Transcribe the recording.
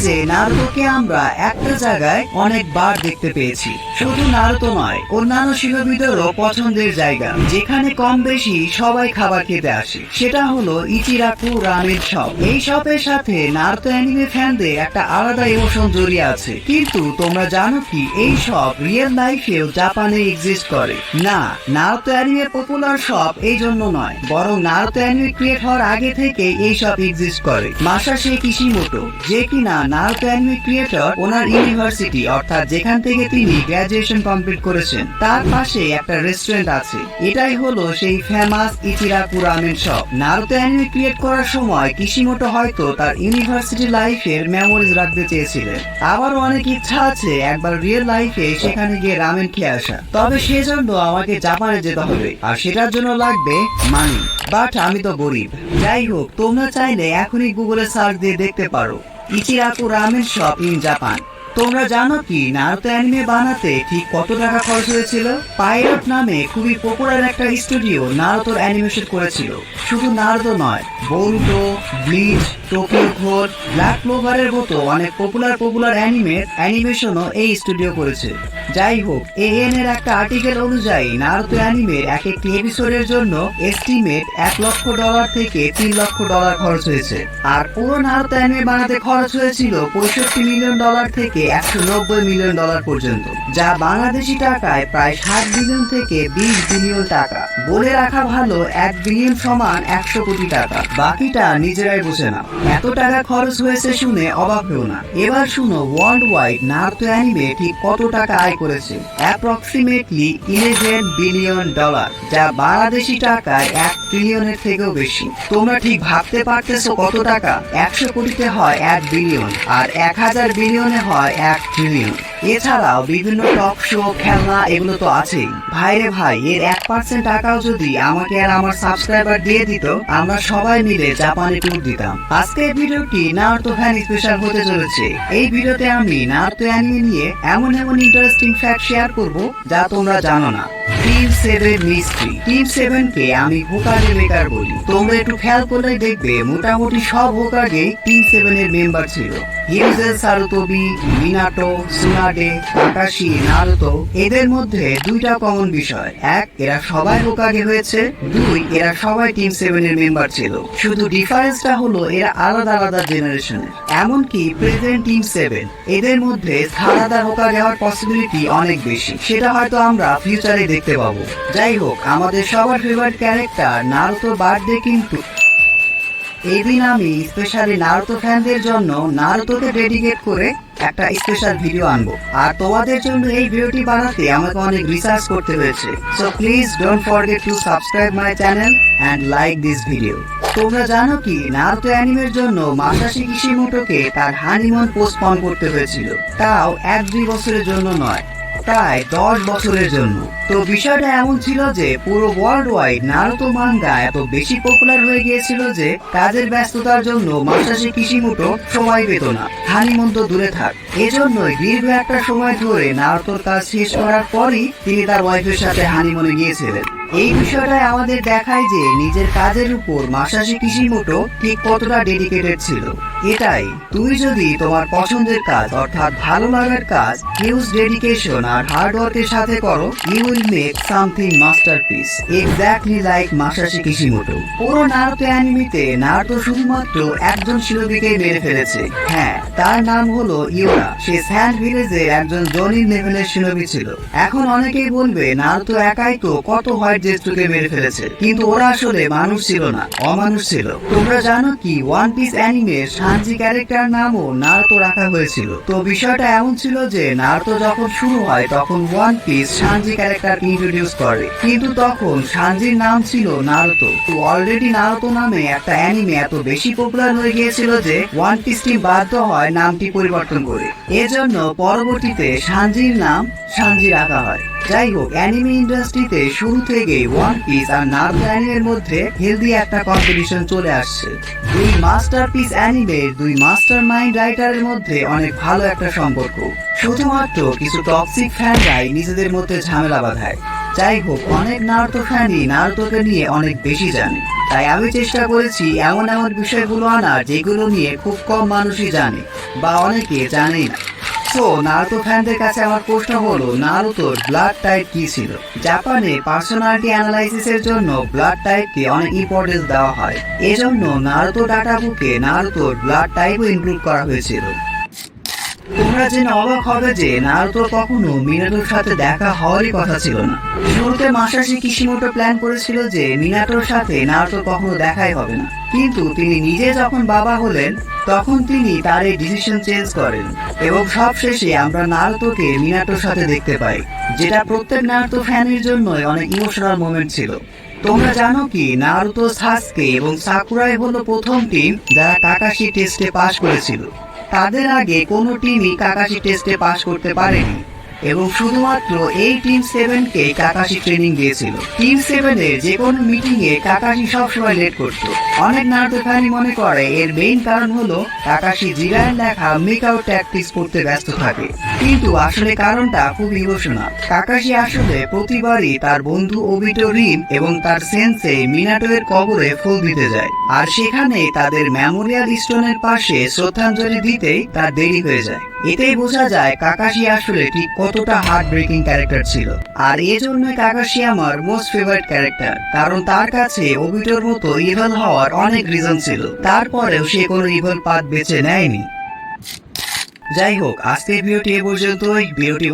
যে নারুতোকে আমরা একটা জায়গায় অনেকবার দেখতে পেয়েছি। শুধু নারুতো নয়, অন্যান্য শিরোবিদেরও পছন্দের জায়গা যেখানে কম বেশি সবাই খাবার খেতে আসে, সেটা হলো ইচিরাকু রামেন শপ। এই শপের সাথে নারুতো অ্যানিমে ফ্যানদের একটা আলাদা ইমোশন জড়িয়ে আছে। কিন্তু তোমরা জানো কি এই শপ রিয়েল লাইফেও জাপানে এক্সিস্ট করে? না, নারুতো অ্যানিমে পপুলার শপ এই জন্য নয়, বরং নারুতো অ্যানিমে ক্রিয়েট হওয়ার আগে থেকে এই শপ এক্সিস্ট করে। মাসাশি কিশিমোটো, যে কিনা নারুতো অ্যানিমে ক্রিয়েটর, ওনার ইউনিভার্সিটি অর্থাৎ যেখান থেকে তিনি গ্র্যাজুয়েশন কমপ্লিট করেছেন, তার পাশে একটা রেস্টুরেন্ট আছে। এটাই হলো সেই famous Ichiraku ramen shop. Naruto anime create করার সময় কিশিমোটো হয়তো তার ইউনিভার্সিটি লাইফের মেমোরিজ রাখতে চেয়েছিলেন। আবারও অনেক ইচ্ছা আছে একবার রিয়েল লাইফে সেখানে গিয়ে রামেন খেয়ে আসা। তবে সেজন্য আমাকে জাপানে যেতে হবে, আর সেটার জন্য লাগবে মানি। বাট আমি তো গরিব। যাই হোক, তোমরা চাইলে এখনই গুগলে সার্চ দিয়ে দেখতে পারো ইচিরাকু রামেন শপ ইন জাপান। তোমরা জানো কি নারুতো অ্যানিমে বানাতে ঠিক কত টাকা খরচ হয়েছিল? পাইরট নামে খুবই পপুলার একটা স্টুডিও নারুতোর অ্যানিমেশন করেছিল। শুধু নারুতো নয়, বোরুটো, ব্লিচ, টোকিও ঘোর, ব্ল্যাক ক্লোভারের মতো অনেক পপুলার অ্যানিমেশনও এই স্টুডিও করেছে। যাই হোক, এএন এর একটা আর্টিকেল অনুযায়ী নারুতো অ্যানিমের এক একটি এপিসোডের জন্য এস্টিমেট $1 লক্ষ থেকে $3 লক্ষ খরচ হয়েছে। আর পুরো নারুতো অ্যানিমে বানাতে খরচ হয়েছিল $65 মিলিয়ন থেকে $190 মিলিয়ন পর্যন্ত, যা বাংলাদেশি টাকায় প্রায় 60 বিলিয়ন থেকে 20 বিলিয়ন টাকা। বলে রাখা ভালো, 1 বিলিয়ন সমান 100 কোটি টাকা। বাকিটা নিজেরাই বুঝে নাও। এত টাকা খরচ হয়েছে শুনে অবাক হও না। এবার শুনো ওয়ার্ল্ড ওয়াইড নারুতো অ্যানিমে ঠিক কত টাকা আয় করেছে। অ্যাপ্রক্সিমেটলি $11 বিলিয়ন, যা বাংলাদেশি টাকায় 1 ট্রিলিয়নের থেকেও বেশি। তোমরা ঠিক ভাবতে পারতেছো কত টাকা? 100 কোটিতে হয় 1 বিলিয়ন, আর 1000 বিলিয়নে হয় 1 ট্রিলিয়ন। এছাড়াও বিভিন্ন টক শো, খেলনা, এগুলো তো আছেই। ভাইরে ভাই, এর 1% টাকাও যদি আমাকে আর আমার সাবস্ক্রাইবার দিয়ে দিত, আমরা সবাই মিলে জাপানে ট্যুর দিতাম। আজকের ভিডিওটি নারুতো ফ্যান স্পেশাল হতে চলেছে। এই ভিডিওতে আমি নারুতো অ্যানিমে নিয়ে এমন ইন্টারেস্টিং ফ্যাক্ট শেয়ার করব যা তোমরা জানো না। Team 7 mystery. টিম 7 কে আমি হোকাগে মেকার বলি। তোমরা একটু খেয়াল করলে দেখবে মোটামুটি সব হোকাগে টিম 7 এর মেম্বার ছিল। হিরোজে সারুতোবি, মিনাটো, সুনাডে, তাকাশি, নারুতো, এদের মধ্যে দুইটা কমন বিষয়। এক, এরা সবাই হোকাগে হয়েছে। দুই, এরা সবাই টিম 7 এর মেম্বার ছিল। শুধু ডিফারেন্সটা হলো এরা আলাদা জেনারেশনের। এমনকি প্রেজেন্ট টিম 7, এদের মধ্যে আলাদা হোকাগে হওয়ার পসিবিলিটি অনেক বেশি। সেটা হয়তো আমরা ফিউচারে দেখতে পাবো। যাই হোক, আমাদের সবার ফেভারিট ক্যারেক্টার নারুতোর বার্থডে কিন্তু এই দিন আমি স্পেশালি নারুতো ফ্যানদের জন্য নারুতোকে ডেডিকেট করে একটা স্পেশাল ভিডিও আনবো। আর তোমাদের জন্য এই ভিডিওটি বানাতে আমাকে অনেক রিসার্চ করতে হয়েছে। So please don't forget to subscribe my channel and like this video. তোমরা জানো কি নারুতো অ্যানিমের জন্য মাসাশি কিশিমোটোকে তার হানিমুন পোস্টপন করতে হয়েছিল, তাও 1-2 বছরের জন্য নয়, প্রায় 10 বছরের জন্য। তো বিষয়টা এমন ছিল যে পুরো ওয়ার্ল্ড ওয়াইড নারুতো মাঙ্গা এত বেশি পপুলার হয়ে গিয়েছিল যে কাজের ব্যস্ততার জন্য মাসাশি কিশিমোটো সময় পেত না। হানিমুন তো দূরে থাক, এজন্যই দীর্ঘ একটা সময় ধরে নারুতোর কাজ শেষ করার পরই তিনি তার ওয়াইফের সাথে হানিমুনে গিয়েছিলেন। এই বিষয়টাই আমাদের দেখায় যে নিজের কাজের উপর মাসাশি কিশিমোটো ঠিক কতটা ডেডিকেটেড ছিল। এটাই, তুই যদি তোমার পছন্দের কাজ অর্থাৎ ভালো লাগার কাজ হিউজ ডেডিকেশন আর হার্ড ওয়ার্কের সাথে করো, you will make something masterpiece, exactly like Masashi Kishimoto. পুরো নারুতো অ্যানিমেতে নারুতো শুধুমাত্র একজন শিরোবিকেই মেরে ফেলেছে। হ্যাঁ, তার নাম হলো ইওরা। সে স্যান্ড ভিলেজের একজন জনির লেভেলের শিরোবি ছিল। এখন অনেকেই বলবে নারুতো একাই তো কত হোয়াইট জেস্টুকে মেরে ফেলেছে, কিন্তু ওরা আসলে মানুষ ছিল না, অমানুষ ছিল। তোমরা জানো কি ওয়ান পিস অ্যানিমের সানজি ক্যারেক্টার নামও নারুতো রাখা হয়েছিল। তো বিষয়টা এমন ছিল যে নারুতো যখন শুরু হয় তখন ওয়ান পিস সানজি ক্যারেক্টার ইন্ট্রোডিউস করে, কিন্তু তখন সানজির নাম ছিল নারুতো। তো অলরেডি নারুতো নামে একটা অ্যানিমে এত বেশি পপুলার হয়ে গিয়েছিল যে ওয়ান পিস টিম বাধ্য হয় নামটি পরিবর্তন করে। এজন্য পরবর্তীতে সানজির নাম সানজি রাখা হয়। যাই হোক, অ্যানিমে ইন্ডাস্ট্রিতে শুরু থেকে থেকেই ওয়ান পিস আর নারুতো অ্যানিমের মধ্যে হেলদি একটা কম্পিটিশন চলে আসছে। দুই মাস্টারপিস অ্যানিমের দুই মাস্টার মাইন্ড রাইটারের মধ্যে অনেক ভালো একটা সম্পর্ক। শুধুমাত্র কিছু টক্সিক ফ্যানরাই নিজেদের মধ্যে ঝামেলা বাঁধায়। যাই হোক, অনেক নারুতো ফ্যানই নারুতোকে নিয়ে অনেক বেশি জানে, তাই আমি চেষ্টা করেছি এমন এমন বিষয়গুলো আনার যেগুলো নিয়ে খুব কম মানুষই জানে বা অনেকে জানেই না। তো নারুতো ফ্যানদের কাছে আমার প্রশ্ন হলো, নারুতোর ব্লাড টাইপ কি ছিল? জাপানে পার্সোনালিটি অ্যানালাইসিসের জন্য ব্লাড টাইপকে অনেক ইম্পর্টেন্স দেওয়া হয়। এজন্য নারুতো ডাটা বুকে নারুতোর ব্লাড টাইপও ইনক্লুড করা হয়েছিল। তোমরা জেনে অবাক হবে যে নারুতো কখনো মিনাটোর সাথে দেখা হওয়ারই কথা ছিল না। শুরুতে মাসাশি কিশিমোটো প্ল্যান করেছিল যে মিনাটোর সাথে নারুতো কখনো দেখাই হবে না, কিন্তু তিনি নিজে যখন বাবা হলেন তখন তিনি তার এই ডিসিশন চেঞ্জ করেন এবং সবশেষে আমরা নারুতোকে মিনাটোর সাথে দেখতে পাই, যেটা প্রত্যেক নারুতো ফ্যানের জন্যই অনেক ইমোশনাল মোমেন্ট ছিল। তোমরা জানো কি, নারুতো, সাসকে এবং সাকুরাই হলো প্রথম টিম যারা কাকাশি টেস্টে পাস করেছিল। তাদের আগে কোনো টিমই কাকাশি টেস্টে পাস করতে পারেনি এবং শুধুমাত্র এই টিম 7কে কাকাশি ট্রেনিং দিয়েছিল। টিম 7-এর যে কোনো মিটিং এ কাকাশি সবসময় লেট করত। অনেক নারুতো ফ্যানই মনে করে এর মেইন কারণ হলো কাকাশি জিরায়ের লেখা মেক আউট ট্যাকটিক্স করতে ব্যস্ত থাকে, কিন্তু আসলে কারণটা খুব ইমোশনাল। কাকাশি আসলে প্রতিবারই তার বন্ধু ওবিটো রিন এবং তার সেন্সেই মিনাটোর কবরে ফুল দিতে যায়, আর সেখানে তাদের মেমোরিয়াল স্টোনের পাশে শ্রদ্ধাঞ্জলি দিতেই তার দেরি হয়ে যায়। এতেই বোঝা যায় কাকাশি আসলে ঠিক কতটা হার্ট ব্রেকিং ক্যারেক্টার ছিল। আর এজন্যই কাকাশি আমার মোস্ট ফেভারিট ক্যারেক্টার, কারণ তার কাছে ওবিটোর মতো ইভেল হওয়ার অনেক রিজন ছিল, তারপরেও সে কোনো ইভেল পাথ বেছে নেয়নি। যাই হোক, আজকের ভিডিওটি এ পর্যন্তই। ভিডিওটি